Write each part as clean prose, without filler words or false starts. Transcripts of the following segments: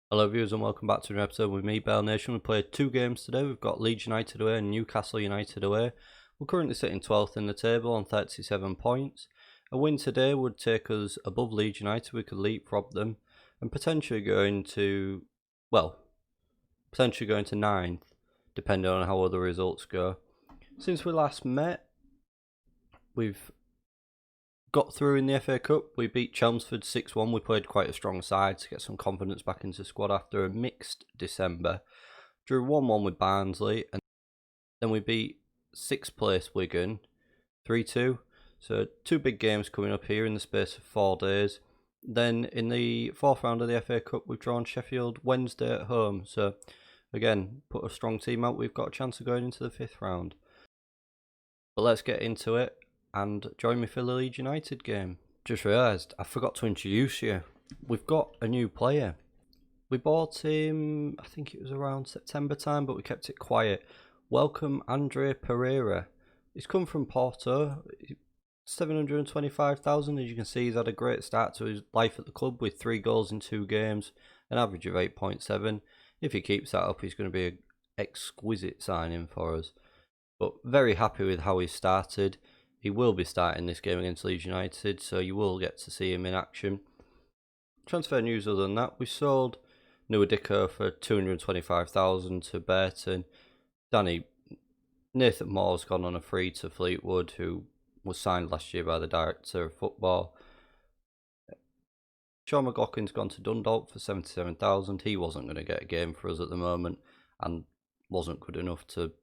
Hello viewers and welcome back to another episode with me, Bearlenation. We played two games today. We've got Leeds United away and Newcastle United away. We're currently sitting 12th in the table on 37 points. A win today would take us above Leeds United. We could leapfrog them and potentially go into 9th, depending on how other results go. Since we last met, we've got through in the FA Cup. We beat Chelmsford 6-1. We played quite a strong side to get some confidence back into the squad after a mixed December. Drew 1-1 with Barnsley, and then we beat 6th place Wigan 3-2. So two big games coming up here in the space of 4 days. Then in the 4th round of the FA Cup, we've drawn Sheffield Wednesday at home. So again, put a strong team out. We've got a chance of going into the 5th round. But let's get into it and join me for the Leeds United game. Just realised I forgot to introduce you. We've got a new player. We bought him, I think it was around September time, but we kept it quiet. Welcome Andre Pereira. He's come from Porto. 725,000. As you can see, he's had a great start to his life at the club with 3 goals in 2 games, an average of 8.7. If he keeps that up, he's going to be an exquisite signing for us. But very happy with how he started. He will be starting this game against Leeds United, so you will get to see him in action. Transfer news other than that, we sold Nuadiko for 225,000 to Burton. Nathan Moore's gone on a free to Fleetwood, who was signed last year by the director of football. Sean McLaughlin's gone to Dundalk for 77,000. He wasn't going to get a game for us at the moment and wasn't good enough to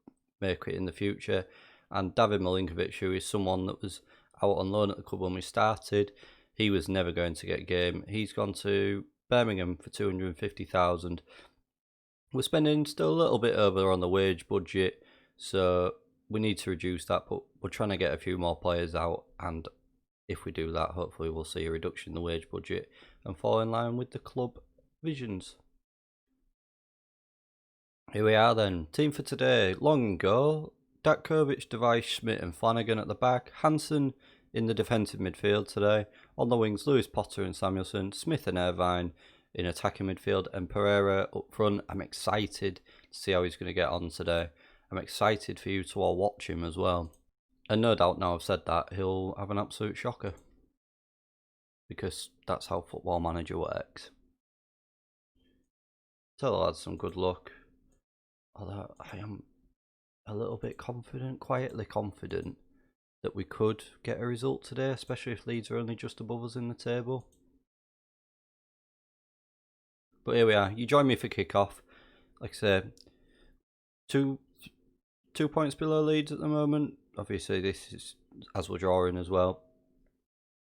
make it in the future. And David Milinkovic, who is someone that was out on loan at the club when we started, he was never going to get a game. He's gone to Birmingham for 250,000. We're spending still a little bit over on the wage budget, so we need to reduce that, but we're trying to get a few more players out, and if we do that, hopefully we'll see a reduction in the wage budget and fall in line with the club visions. Here we are then. Team for today. Long goal. Datkovic, Device, Schmidt and Flanagan at the back. Hansen in the defensive midfield today. On the wings, Lewis Potter and Samuelson. Smith and Irvine in attacking midfield. And Pereira up front. I'm excited to see how he's going to get on today. I'm excited for you to all watch him as well. And no doubt now I've said that, he'll have an absolute shocker. Because that's how Football Manager works. Tell the lads some good luck. Although I am a little bit confident, quietly confident, that we could get a result today, especially if Leeds are only just above us in the table. But here we are. You join me for kick-off. Like I say, two points below Leeds at the moment. Obviously, this is as we're drawing as well.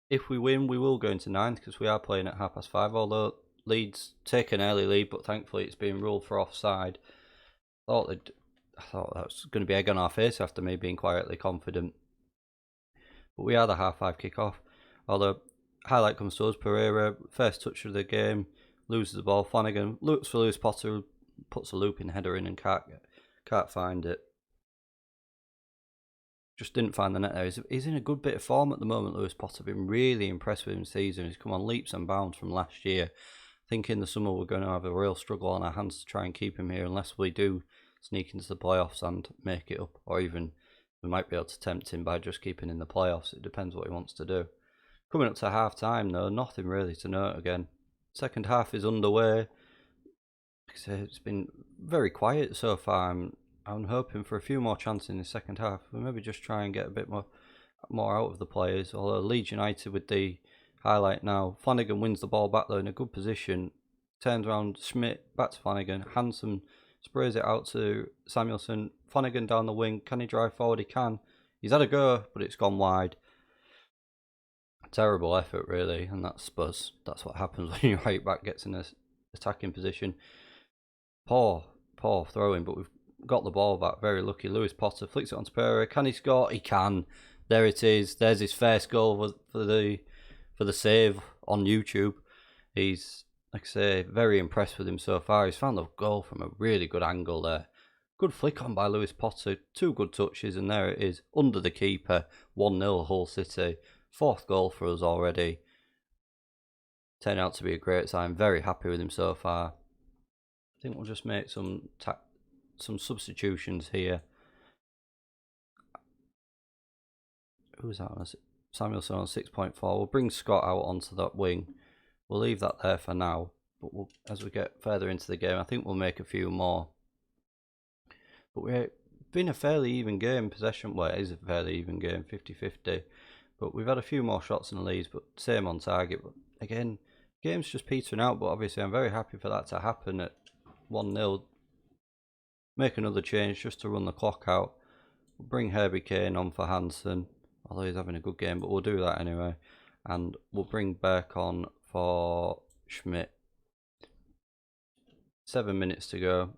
If we win, we will go into 9th because we are playing at 5:30. Although Leeds take an early lead, but thankfully it's being ruled for offside. I thought that was going to be egg on our face after me being quietly confident. But we are the 5:30 kick-off. Although, highlight comes to us. Pereira, first touch of the game, loses the ball. Flanagan looks for Lewis Potter, puts a looping header in and can't find it. Just didn't find the net there. He's in a good bit of form at the moment, Lewis Potter. Been really impressed with him this season. He's come on leaps and bounds from last year. I think in the summer we're going to have a real struggle on our hands to try and keep him here unless we do sneak into the playoffs and make it up, or even we might be able to tempt him by just keeping in the playoffs. It depends what he wants to do. Coming up to half time though, nothing really to note again. Second half is underway. It's been very quiet so far. I'm hoping for a few more chances in the second half. We'll maybe just try and get a bit more out of the players. Although Leeds United with the highlight now. Flanagan wins the ball back though in a good position. Turns around, Schmidt back to Flanagan. Hansen sprays it out to Samuelson. Flanagan down the wing. Can he drive forward? He can. He's had a go, but it's gone wide. Terrible effort, really. And that's what happens when your right back gets in an attacking position. Poor throwing, but we've got the ball back. Very lucky. Lewis Potter flicks it onto Pereira. Can he score? He can. There it is. There's his first goal for the save on YouTube. He's, like I say, very impressed with him so far. He's found the goal from a really good angle there. Good flick on by Lewis Potter. 2 good touches, and there it is. Under the keeper. 1-0 Hull City. 4th goal for us already. Turned out to be a great sign. Very happy with him so far. think we'll just make some substitutions here. Who's that on? Samuelson on 6.4. We'll bring Scott out onto that wing. We'll leave that there for now, but as we get further into the game, I think we'll make a few more. But we've been a fairly even game, possession. Well, it is a fairly even game, 50-50. But we've had a few more shots than Leeds, but same on target. But again, game's just petering out, but obviously I'm very happy for that to happen at 1-0. Make another change just to run the clock out. We'll bring Herbie Kane on for Hansen, although he's having a good game, but we'll do that anyway. And we'll bring Burke on for Schmidt. 7 minutes to go.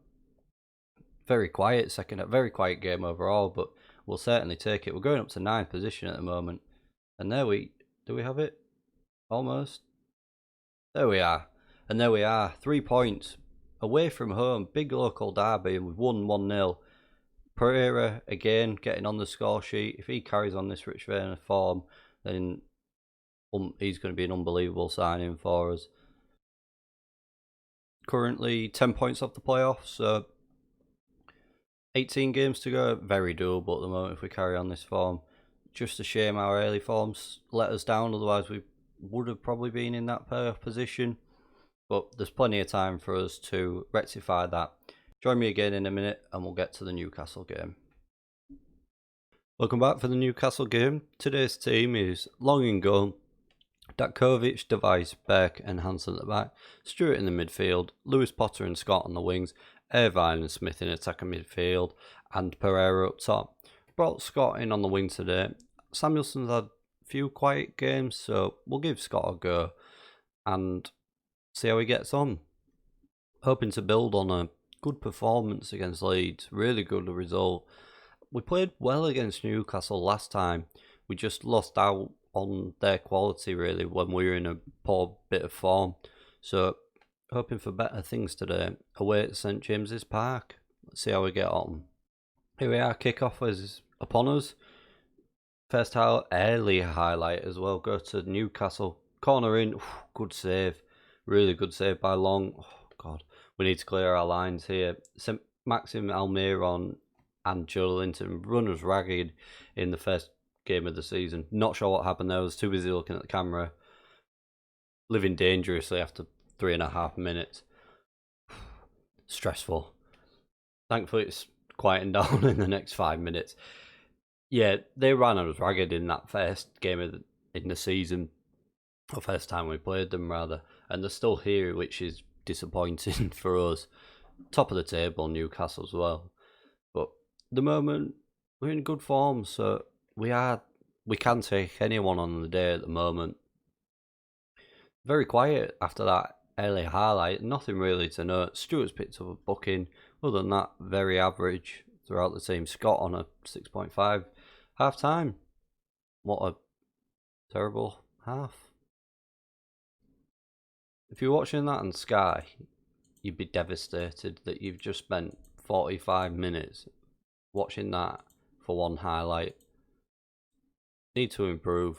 Very quiet second, very quiet game overall, but we'll certainly take it. We're going up to 9th position at the moment. And there do we have it? Almost. There we are. And there we are. 3 points. Away from home. Big local derby. And we've won 1-0. Pereira, again, getting on the score sheet. If he carries on this rich vein of form, then he's going to be an unbelievable signing for us. Currently 10 points off the playoffs, so 18 games to go. Very doable at the moment if we carry on this form. Just a shame our early forms let us down, otherwise we would have probably been in that playoff position. But there's plenty of time for us to rectify that. Join me again in a minute and we'll get to the Newcastle game. Welcome back for the Newcastle game. Today's team is Long in goal, Datkovic, Device, Beck and Hansen at the back, Stewart in the midfield, Lewis Potter and Scott on the wings, Irvine and Smith in attacking midfield, and Pereira up top. Brought Scott in on the wing today. Samuelson's had a few quiet games, so we'll give Scott a go and see how he gets on. Hoping to build on a good performance against Leeds, really good result. We played well against Newcastle last time. We just lost out on their quality really when we were in a poor bit of form. So hoping for better things today. Away at St James's Park. Let's see how we get on. Here we are, kickoff is upon us. First early highlight as well. Go to Newcastle. Corner in. Good save. Really good save by Long. Oh, God. We need to clear our lines here. Maxim Almiron and Joe Linton run us ragged in the first game of the season. Not sure what happened there. I was too busy looking at the camera. Living dangerously after 3.5 minutes. Stressful. Thankfully it's quieting down in the next 5 minutes. Yeah, they ran us ragged in that first game in the season. The first time we played them rather. And they're still here, which is disappointing for us. Top of the table, Newcastle as well. But at the moment we're in good form, so we can take anyone on the day at the moment. Very quiet after that early highlight. Nothing really to note. Stewart's picked up a booking. Other than that, very average throughout the team. Scott on a 6.5. Half time. What a terrible half. If you're watching that on Sky, you'd be devastated that you've just spent 45 minutes watching that for one highlight. Need to improve.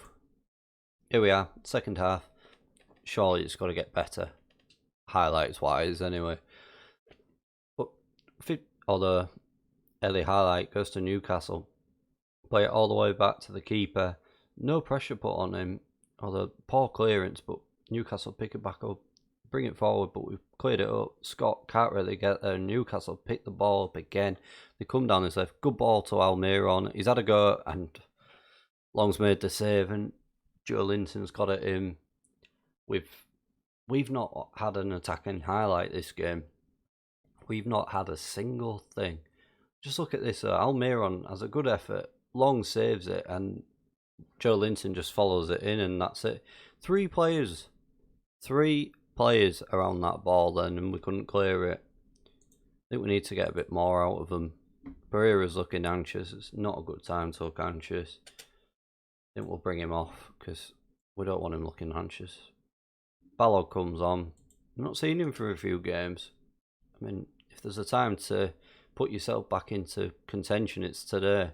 Here we are, second half. Surely it's got to get better, highlights wise anyway. But although early highlight goes to Newcastle, play it all the way back to the keeper. No pressure put on him, although poor clearance, but Newcastle pick it back up, bring it forward, but we've cleared it up. Scott can't really get there. Newcastle pick the ball up again. They come down his left. Good ball to Almiron. He's had a go and Long's made the save and Joe Linton's got it in. We've not had an attacking highlight this game. We've not had a single thing. Just look at this. Almiron has a good effort. Long saves it and Joe Linton just follows it in and that's it. 3 players around that ball then and we couldn't clear it. I think we need to get a bit more out of them. Pereira's looking anxious. It's not a good time to look anxious. I think we'll bring him off because we don't want him looking anxious. Ballog comes on. I've not seen him for a few games. I mean, if there's a time to put yourself back into contention, it's today.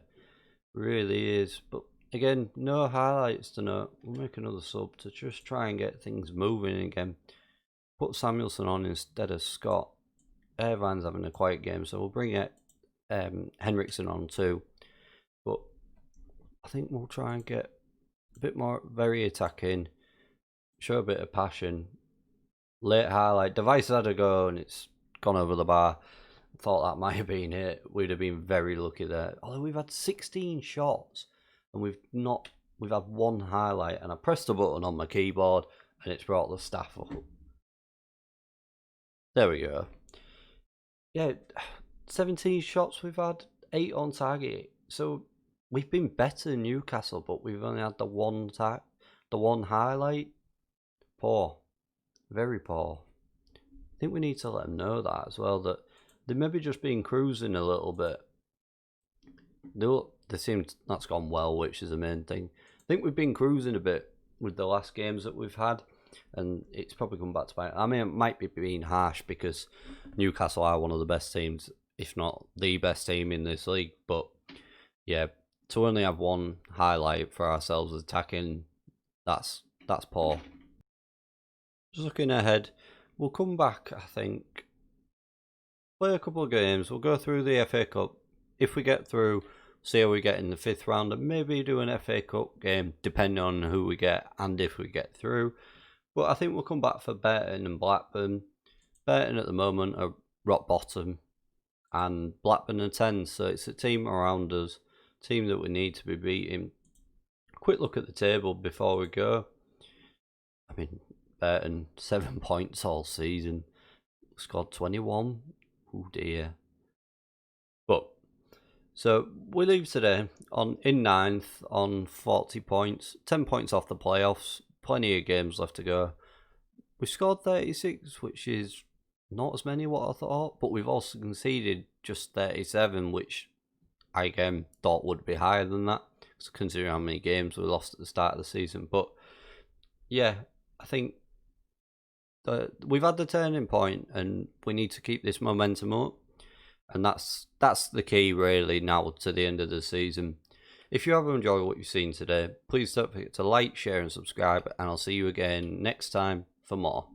Really is. But again, no highlights to note. We'll make another sub to just try and get things moving again. Put Samuelson on instead of Scott. Irvine's having a quiet game, so we'll bring it Henriksen on too. But I think we'll try and get a bit more very attacking, show a bit of passion. Late highlight, Device had a go and it's gone over the bar. Thought that might have been it. We'd have been very lucky there. Although we've had 16 shots and we've had one highlight, and I pressed the button on my keyboard and it's brought the staff up. There we go. Yeah, 17 shots we've had, 8 on target. So we've been better than Newcastle, but we've only had the one highlight. Poor. Very poor. I think we need to let them know that as well, that they maybe just been cruising a little bit. They seem that's gone well, which is the main thing. I think we've been cruising a bit with the last games that we've had, and it's probably come back to bite. I mean, it might be being harsh because Newcastle are one of the best teams, if not the best team in this league. But yeah, to only have one highlight for ourselves attacking, that's poor. Just looking ahead, we'll come back, I think, play a couple of games. We'll go through the FA Cup. If we get through, see how we get in the 5th round, and maybe do an FA Cup game, depending on who we get and if we get through. But I think we'll come back for Burton and Blackburn. Burton at the moment are rock bottom, and Blackburn are 10, so it's a team around us, team that we need to be beating. Quick look at the table before we go. I mean, Burton, 7 points all season, scored 21. Oh dear. But so we leave today in 9th on 40 points, 10 points off the playoffs. Plenty of games left to go. We scored 36, which is not as many what I thought, but we've also conceded just 37, which I again thought would be higher than that, considering how many games we lost at the start of the season. But yeah, I think we've had the turning point, and we need to keep this momentum up, and that's the key really now to the end of the season. If you have enjoyed what you've seen today, please don't forget to like, share and subscribe, and I'll see you again next time for more.